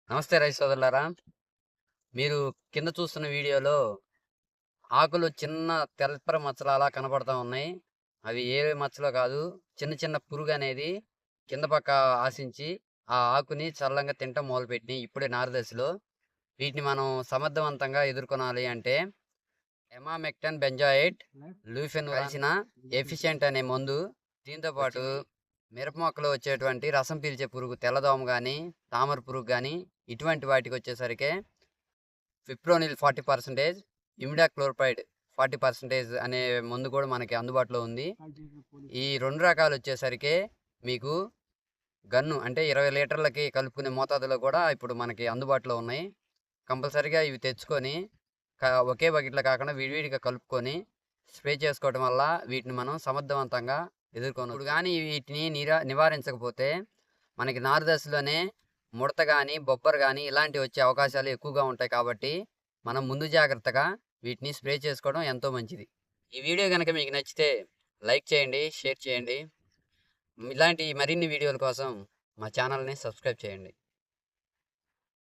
నమస్తే రైతు సోదరులారా. మీరు కింద చూస్తున్న వీడియోలో ఆకులు చిన్న తెల్లపర మచ్చలు అలా కనపడతా ఉన్నాయి. అవి ఏ మచ్చలో కాదు. చిన్న చిన్న పురుగనేది కింద పక్క ఆశించి ఆ ఆకుని చల్లంగా తినటం మొదలుపెట్టినియి. ఇప్పుడే నారుదశలో. వీటిని మనం సమర్థవంతంగా ఎదుర్కొనాలి అంటే ఎమామెక్టన్ బెంజాయేట్, లూఫెన్ కలిసిన ఎఫిషియంట్ అనే మందు. దీంతో పాటు మిరప మొక్కలో వచ్చేటువంటి రసం పీల్చే పురుగు తెల్లదోమ గానీ, తామర పురుగు గానీ ఇటువంటి వాటికొచ్చేసరికే ఫిప్రోనిల్ 40%, ఇమిడాక్లోప్రిడ్ 40% అనే మందు కూడా మనకి అందుబాటులో ఉంది. ఈ 2 రకాలొచ్చేసరికే మీకు గన్ను అంటే 20 లీటర్లకి కలుపుకునే మోతాదులో కూడా ఇప్పుడు మనకి అందుబాటులో ఉన్నాయి. కంపల్సరీగా ఇవి తెచ్చుకొని ఒకే బకెట్‌లో కాకుండా విడివిడిగా కలుపుకొని స్ప్రే చేసుకోవడం వల్ల వీటిని మనం సమర్థవంతంగా ఎదుర్కొనొచ్చు. ఇప్పుడు గానీ వీటిని నివారించకపోతే మనకి నారు దశలోనే ముడత గానీ, బొబ్బర గానీ ఇలాంటివి వచ్చే అవకాశాలు ఎక్కువగా ఉంటాయి కాబట్టి, మనం ముందు జాగ్రత్తగా వీటిని స్ప్రే చేసుకోవడం ఎంతో మంచిది. ఈ వీడియో గనక మీకు నచ్చితే లైక్ చేయండి, షేర్ చేయండి. ఇలాంటి మరిన్ని వీడియోల కోసం మా ఛానల్‌ని సబ్స్క్రైబ్ చేయండి.